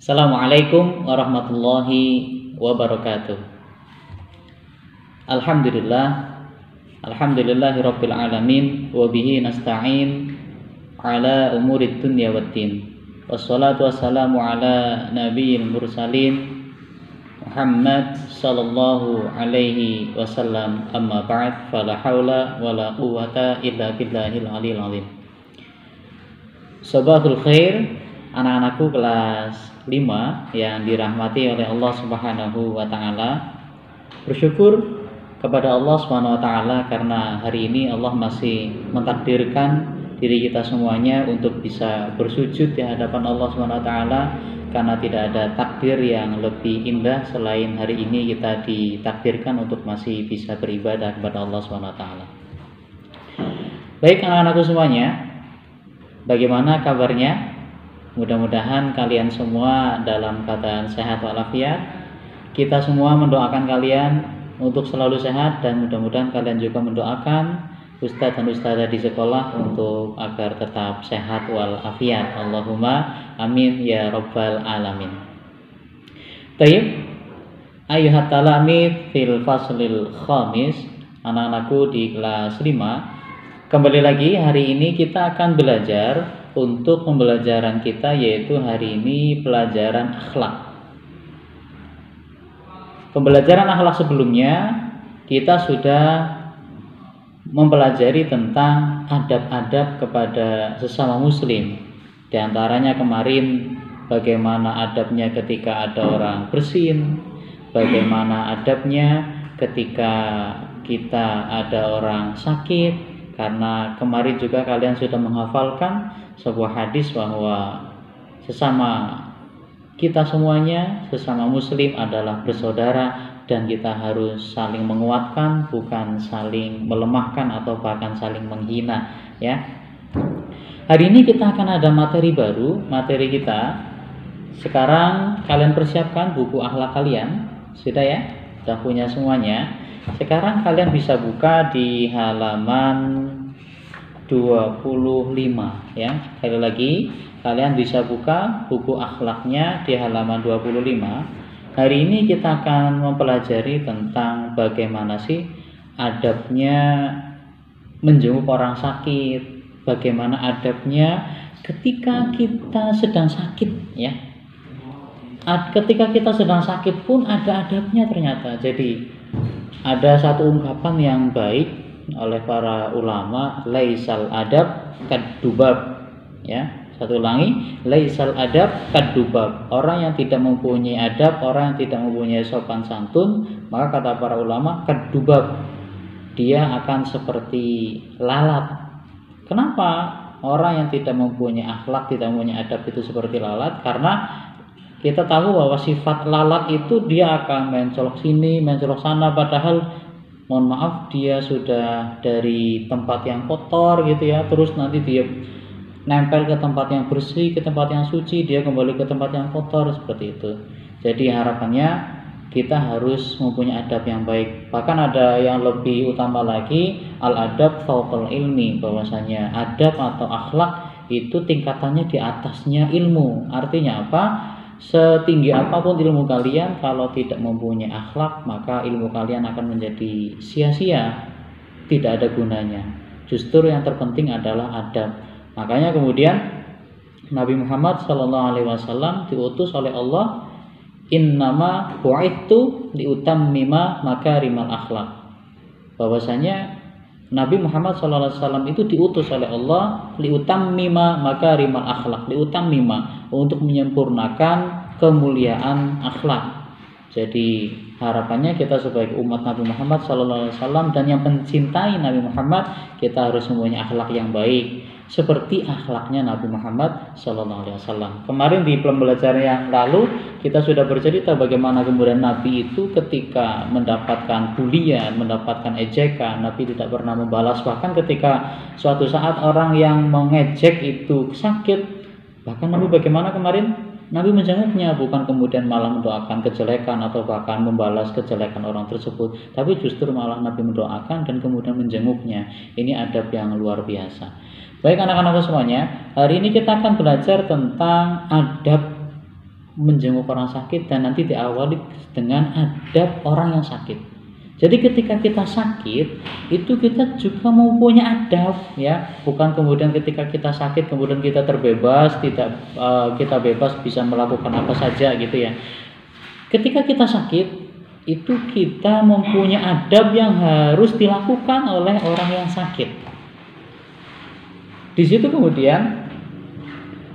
Assalamualaikum warahmatullahi wabarakatuh. Alhamdulillah, alhamdulillahirabbil alamin wa bihi nasta'in ala umurid dunya waddin. Wassalatu wassalamu ala nabiyil mursalin Muhammad sallallahu alaihi wasallam. Amma ba'd, fala haula wala quwwata illa billahil aliyil azim. Sabahul khair anak-anakku kelas 5 yang dirahmati oleh Allah Subhanahu wa taala. Bersyukur kepada Allah Subhanahu wa taala karena hari ini Allah masih mentakdirkan diri kita semuanya untuk bisa bersujud di hadapan Allah Subhanahu wa taala, karena tidak ada takdir yang lebih indah selain hari ini kita ditakdirkan untuk masih bisa beribadah kepada Allah Subhanahu wa taala. Baik anak-anakku semuanya, bagaimana kabarnya? Mudah-mudahan kalian semua dalam keadaan sehat walafiat. Kita semua mendoakan kalian untuk selalu sehat, dan mudah-mudahan kalian juga mendoakan ustadz dan ustadzah di sekolah untuk agar tetap sehat walafiat. Allahumma amin ya rabbal alamin. Baik, ayuhat talamid fil faslil khamis, anak-anakku di kelas 5. Kembali lagi, hari ini kita akan belajar untuk pembelajaran kita, yaitu hari ini pelajaran akhlak. Pembelajaran akhlak sebelumnya kita sudah mempelajari tentang adab-adab kepada sesama muslim. Di antaranya kemarin bagaimana adabnya ketika ada orang bersin, bagaimana adabnya ketika kita ada orang sakit. Karena kemarin juga kalian sudah menghafalkan sebuah hadis bahwa sesama kita semuanya, sesama muslim adalah bersaudara, dan kita harus saling menguatkan, bukan saling melemahkan atau bahkan saling menghina, ya. Hari ini kita akan ada materi baru. Materi kita sekarang, kalian persiapkan buku akhlak kalian, sudah ya? Sudah punya semuanya. Sekarang kalian bisa buka di halaman 25 ya. Sekali lagi, kalian bisa buka buku akhlaknya di halaman 25. Hari ini kita akan mempelajari tentang bagaimana sih adabnya menjenguk orang sakit, bagaimana adabnya ketika kita sedang sakit, ya. Ketika kita sedang sakit pun ada adabnya ternyata. Jadi ada satu ungkapan yang baik oleh para ulama, laisal adab kadubab, ya. Satu ulangi, laisal adab kadubab. Orang yang tidak mempunyai adab, orang yang tidak mempunyai sopan santun, maka kata para ulama, kadubab, dia akan seperti lalat. Kenapa orang yang tidak mempunyai akhlak, tidak mempunyai adab itu seperti lalat? Karena kita tahu bahwa sifat lalat itu dia akan mencolok sini, mencolok sana, padahal mohon maaf dia sudah dari tempat yang kotor gitu ya, terus nanti dia nempel ke tempat yang bersih, ke tempat yang suci, dia kembali ke tempat yang kotor, seperti itu. Jadi harapannya kita harus mempunyai adab yang baik. Bahkan ada yang lebih utama lagi, al-adab fauqal ilmi, bahwasanya adab atau akhlak itu tingkatannya di atasnya ilmu. Artinya apa? Setinggi apapun ilmu kalian, kalau tidak mempunyai akhlak, maka ilmu kalian akan menjadi sia-sia, tidak ada gunanya. Justru yang terpenting adalah adab. Makanya kemudian Nabi Muhammad SAW diutus oleh Allah, innama bu'ithu liutammima makarimal akhlak. Bahwasanya Nabi Muhammad SAW itu diutus oleh Allah liutammima makarimal akhlak, liutammima, untuk menyempurnakan kemuliaan akhlak. Jadi harapannya kita sebagai umat Nabi Muhammad SAW dan yang mencintai Nabi Muhammad, kita harus mempunyai akhlak yang baik seperti akhlaknya Nabi Muhammad SAW. Kemarin di pembelajaran yang lalu kita sudah bercerita bagaimana kemudian Nabi itu ketika mendapatkan bulian, mendapatkan ejekan, Nabi tidak pernah membalas. Bahkan ketika suatu saat orang yang mengejek itu sakit, bahkan Nabi bagaimana kemarin? Nabi menjenguknya, bukan kemudian malah mendoakan kejelekan atau bahkan membalas kejelekan orang tersebut, tapi justru malah Nabi mendoakan dan kemudian menjenguknya. Ini adab yang luar biasa. Baik anak-anak semuanya, hari ini kita akan belajar tentang adab menjenguk orang sakit dan nanti diawali dengan adab orang yang sakit. Jadi ketika kita sakit itu kita juga mempunyai adab, ya, bukan kemudian ketika kita sakit kemudian kita terbebas, tidak kita bebas bisa melakukan apa saja gitu ya. Ketika kita sakit itu kita mempunyai adab yang harus dilakukan oleh orang yang sakit. Di situ kemudian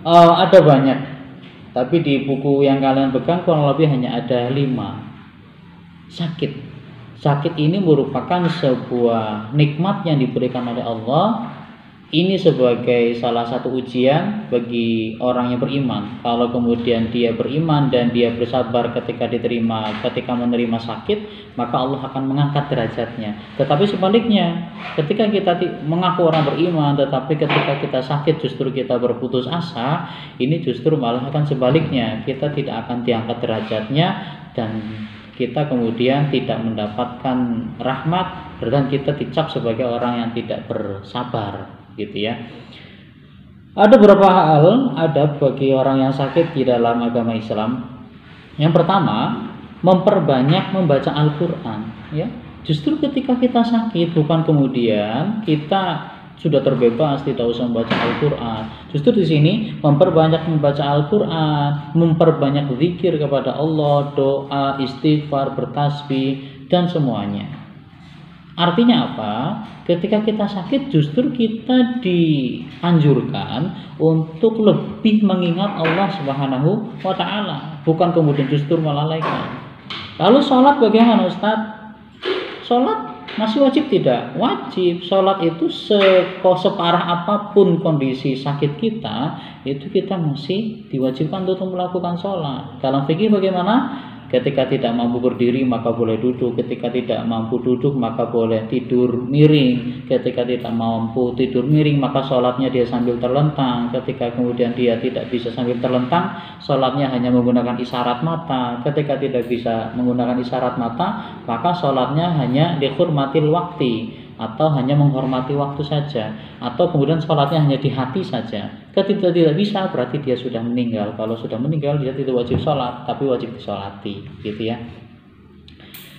ada banyak, tapi di buku yang kalian pegang kurang lebih hanya ada 5. Sakit ini merupakan sebuah nikmat yang diberikan oleh Allah. Ini sebagai salah satu ujian bagi orang yang beriman. Kalau kemudian dia beriman dan dia bersabar ketika menerima sakit, maka Allah akan mengangkat derajatnya. Tetapi sebaliknya, ketika kita mengaku orang beriman, tetapi ketika kita sakit justru kita berputus asa, ini justru malah akan sebaliknya. Kita tidak akan diangkat derajatnya dan kita kemudian tidak mendapatkan rahmat dan kita dicap sebagai orang yang tidak bersabar, gitu ya. Ada beberapa hal adab bagi orang yang sakit di dalam agama Islam. Yang pertama, memperbanyak membaca Al-Qur'an, ya. Justru ketika kita sakit bukan kemudian kita sudah terbebas tidak usah membaca Al-Qur'an. Justru di sini memperbanyak membaca Al-Qur'an, memperbanyak zikir kepada Allah, doa, istighfar, bertasbih dan semuanya. Artinya apa? Ketika kita sakit justru kita dianjurkan untuk lebih mengingat Allah Subhanahu wa taala, bukan kemudian justru melalaikan. Lalu sholat bagaimana, Ustaz? Sholat masih wajib tidak? Wajib. Sholat itu separah apapun kondisi sakit kita, itu kita masih diwajibkan untuk melakukan sholat. Dalam fikih bagaimana? Ketika tidak mampu berdiri maka boleh duduk, ketika tidak mampu duduk maka boleh tidur miring, ketika tidak mampu tidur miring maka sholatnya dia sambil terlentang, ketika kemudian dia tidak bisa sambil terlentang sholatnya hanya menggunakan isyarat mata, ketika tidak bisa menggunakan isyarat mata maka sholatnya hanya dihormatil waktu atau hanya menghormati waktu saja, atau kemudian sholatnya hanya di hati saja. Ketika tidak bisa berarti dia sudah meninggal. Kalau sudah meninggal dia tidak wajib sholat, tapi wajib disolati, gitu ya.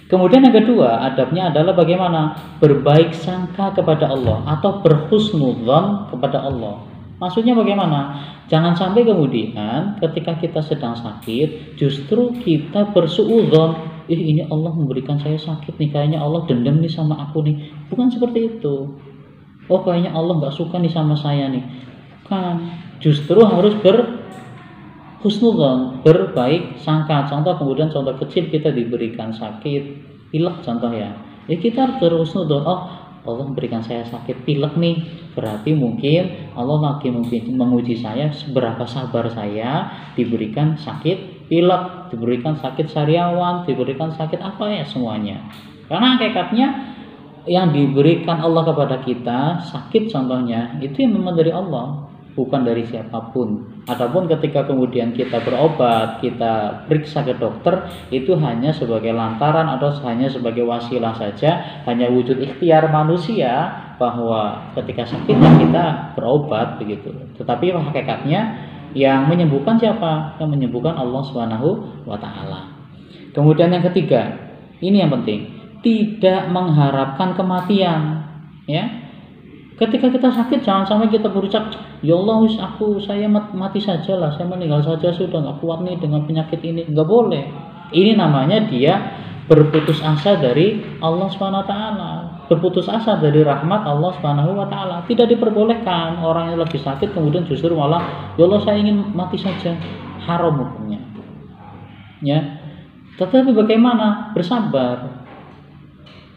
Kemudian yang kedua adabnya adalah bagaimana berbaik sangka kepada Allah atau berhusnudzon kepada Allah. Maksudnya bagaimana? Jangan sampai kemudian ketika kita sedang sakit justru kita bersuudzon, ini Allah memberikan saya sakit nih, kayaknya Allah dendam nih sama aku nih. Bukan seperti itu. Oh, kayaknya Allah gak suka nih sama saya nih. Bukan. Justru harus berhusnudzon, berbaik sangka. Contoh kecil kita diberikan sakit pilek contoh ya. Ya kita harus berhusnudzon. Oh, Allah memberikan saya sakit pilek nih, berarti mungkin Allah lagi menguji saya seberapa sabar saya diberikan sakit pilek, diberikan sakit sariawan, diberikan sakit apa ya semuanya. Karena hakikatnya yang diberikan Allah kepada kita sakit contohnya itu yang memang dari Allah, bukan dari siapapun. Adapun ketika kemudian kita berobat, kita periksa ke dokter, itu hanya sebagai lantaran atau hanya sebagai wasilah saja, hanya wujud ikhtiar manusia bahwa ketika sakitnya kita berobat begitu. Tetapi hakikatnya yang menyembuhkan siapa? Yang menyembuhkan Allah Subhanahu wa taala. Kemudian yang ketiga, ini yang penting, tidak mengharapkan kematian, ya. Ketika kita sakit jangan sampai kita berucap, ya Allah saya mati saja lah, saya meninggal saja sudah, nggak kuat nih dengan penyakit ini. Nggak boleh. Ini namanya dia berputus asa dari Allah Subhanahu wa taala, berputus asa dari rahmat Allah Subhanahu wa taala. Tidak diperbolehkan orang yang lagi sakit kemudian justru malah, ya Allah saya ingin mati saja. Haram hukumnya. Ya. Tetapi bagaimana? Bersabar.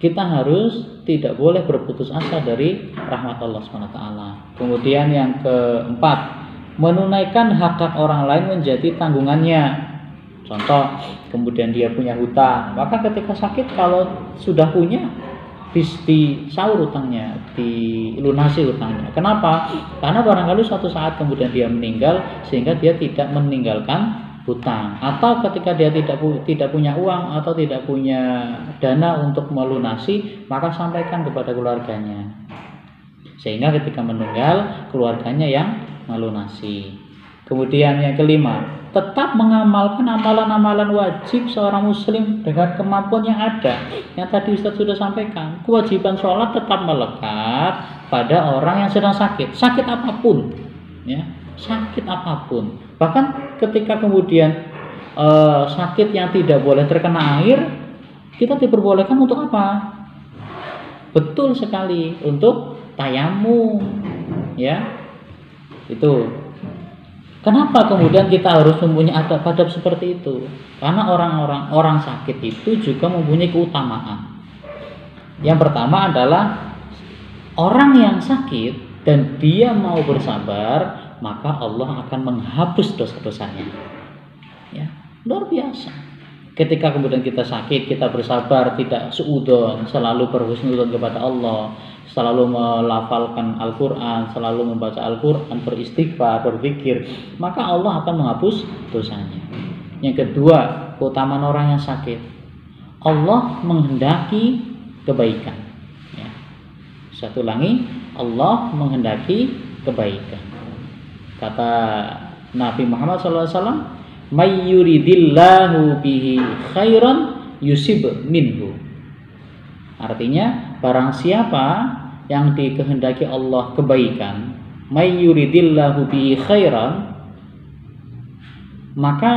Kita harus tidak boleh berputus asa dari rahmat Allah SWT. Kemudian yang keempat, menunaikan hak orang lain menjadi tanggungannya. Contoh, kemudian dia punya hutang, maka ketika sakit kalau sudah punya, disaur hutangnya, dilunasi hutangnya. Kenapa? Karena barangkali suatu saat kemudian dia meninggal sehingga dia tidak meninggalkan hutang, atau ketika dia tidak punya uang atau tidak punya dana untuk melunasi, maka sampaikan kepada keluarganya sehingga ketika meninggal keluarganya yang melunasi. Kemudian yang kelima, tetap mengamalkan amalan-amalan wajib seorang muslim dengan kemampuan yang ada. Yang tadi Ustaz sudah sampaikan, kewajiban sholat tetap melekat pada orang yang sedang sakit, sakit apapun, ya, sakit apapun. Bahkan ketika kemudian sakit yang tidak boleh terkena air, kita diperbolehkan untuk apa? Betul sekali, untuk tayamum, ya. Itu. Kenapa kemudian kita harus mempunyai adab-adab seperti itu? Karena orang sakit itu juga mempunyai keutamaan. Yang pertama adalah orang yang sakit dan dia mau bersabar, maka Allah akan menghapus dosa-dosanya. Ya, luar biasa. Ketika kemudian kita sakit, kita bersabar, tidak suudzon, selalu berhusnudzon kepada Allah, selalu melafalkan Al-Quran, selalu membaca Al-Quran, beristighfar, berzikir, maka Allah akan menghapus dosanya. Yang kedua, keutamaan orang yang sakit, Allah menghendaki kebaikan. Ya. Satu ulangi, Allah menghendaki kebaikan. Kata Nabi Muhammad SAW, may yuridillahu bihi khairan yusib minhu. Artinya, barang siapa yang dikehendaki Allah kebaikan, may yuridillahu bihi khairan, maka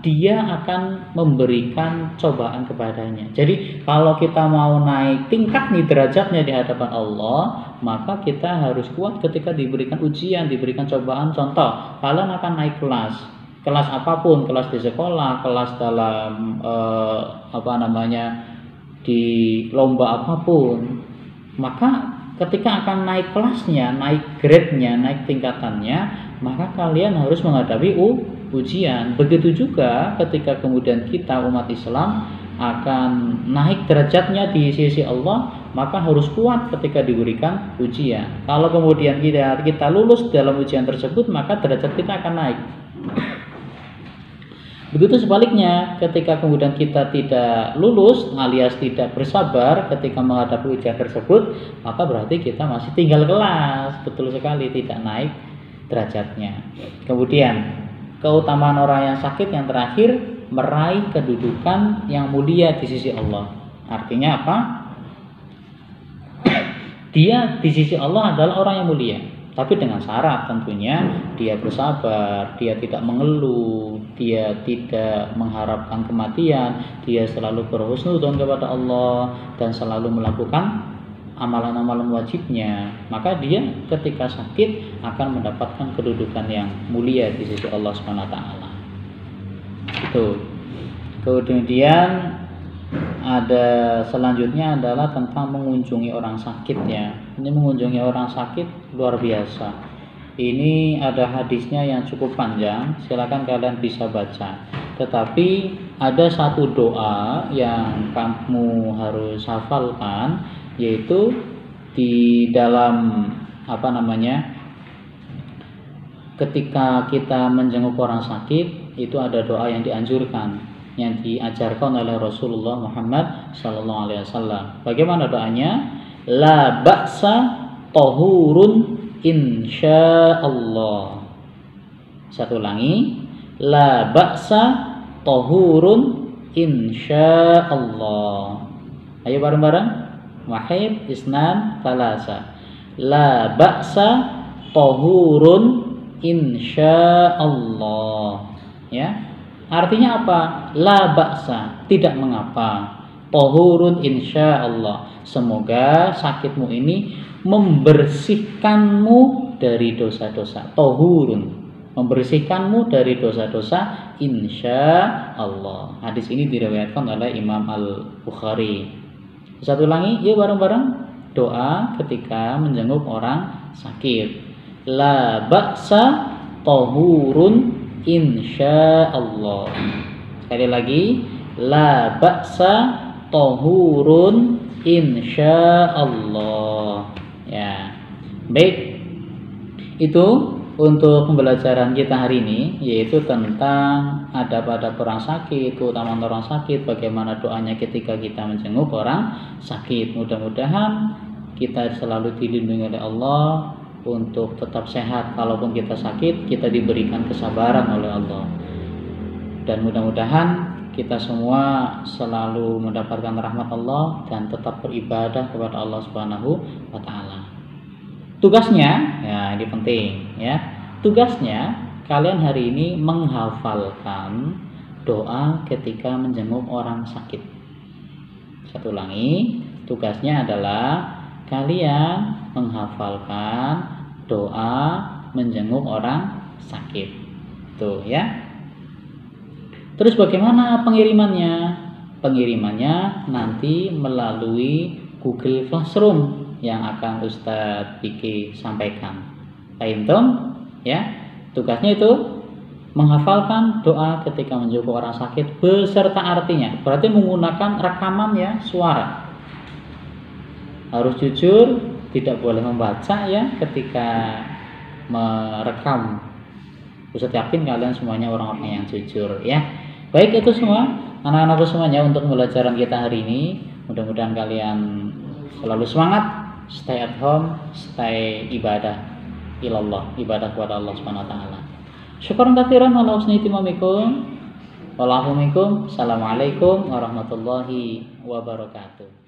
dia akan memberikan cobaan kepadanya. Jadi kalau kita mau naik tingkat nih derajatnya di hadapan Allah, maka kita harus kuat ketika diberikan ujian, diberikan cobaan. Contoh, kalian akan naik kelas apapun, kelas di sekolah, kelas dalam di lomba apapun, maka ketika akan naik kelasnya, naik grade-nya, naik tingkatannya, maka kalian harus menghadapi ujian. Begitu juga ketika kemudian kita umat Islam akan naik derajatnya di sisi Allah, maka harus kuat ketika diberikan ujian. Kalau kemudian kita lulus dalam ujian tersebut, maka derajat kita akan naik. Begitu sebaliknya, ketika kemudian kita tidak lulus alias tidak bersabar ketika menghadapi ujian tersebut, maka berarti kita masih tinggal kelas. Betul sekali, tidak naik derajatnya. Kemudian keutamaan orang yang sakit yang terakhir, meraih kedudukan yang mulia di sisi Allah. Artinya apa? Dia di sisi Allah adalah orang yang mulia, tapi dengan syarat tentunya dia bersabar, dia tidak mengeluh, dia tidak mengharapkan kematian, dia selalu berhusnudzon kepada Allah dan selalu melakukan amalan-amalan wajibnya. Maka dia ketika sakit akan mendapatkan kedudukan yang mulia di sisi Allah SWT. Itu. Kemudian ada selanjutnya adalah tentang mengunjungi orang sakit, ya. Ini mengunjungi orang sakit luar biasa. Ini ada hadisnya yang cukup panjang, silakan kalian bisa baca. Tetapi ada satu doa yang kamu harus hafalkan, yaitu di dalam ketika kita menjenguk orang sakit, itu ada doa yang dianjurkan, yang diajarkan oleh Rasulullah Muhammad SAW. Bagaimana doanya? La ba'sa tahurun insyaallah. Satu ulangi, la ba'sa tahurun insyaallah. Ayo bareng-bareng. Wahid, isnan, thalasa. La ba'sa tahurun insyaallah. Ya. Artinya apa? La ba'sa, tidak mengapa. Tahurun insyaallah. Semoga sakitmu ini membersihkanmu dari dosa-dosa. Tahurun, membersihkanmu dari dosa-dosa insyaallah. Hadis ini diriwayatkan oleh Imam Al-Bukhari. Satu ulangi, yuk bareng-bareng. Doa ketika menjenguk orang sakit. La ba'sa tahurun insyaallah. Sekali lagi, la ba'sa tahurun insyaallah. Ya. Baik. Itu untuk pembelajaran kita hari ini, yaitu tentang adab-adab orang sakit, keutamaan orang sakit, bagaimana doanya ketika kita menjenguk orang sakit. Mudah-mudahan kita selalu dilindungi oleh Allah untuk tetap sehat. Kalaupun kita sakit, kita diberikan kesabaran oleh Allah. Dan mudah-mudahan kita semua selalu mendapatkan rahmat Allah dan tetap beribadah kepada Allah Subhanahu wa taala. Tugasnya, ya ini penting ya. Tugasnya kalian hari ini menghafalkan doa ketika menjenguk orang sakit. Saya ulangi, tugasnya adalah kalian menghafalkan doa menjenguk orang sakit. Tuh ya. Terus bagaimana pengirimannya? Pengirimannya nanti melalui Google Classroom yang akan Ustadz Diki sampaikan. Paham? Ya. Tugasnya itu menghafalkan doa ketika menjenguk orang sakit beserta artinya. Berarti menggunakan rekaman ya, suara. Harus jujur, tidak boleh membaca ya ketika merekam. Ustadz yakin kalian semuanya orang-orang yang jujur ya. Baik, itu semua anak-anakku semuanya untuk pembelajaran kita hari ini. Mudah-mudahan kalian selalu semangat, stay at home, stay ibadah ilallah, ibadah kepada Allah Subhanahu wa taala. Syukran katsiran ala husni timamikum. Assalamualaikum warahmatullahi wabarakatuh.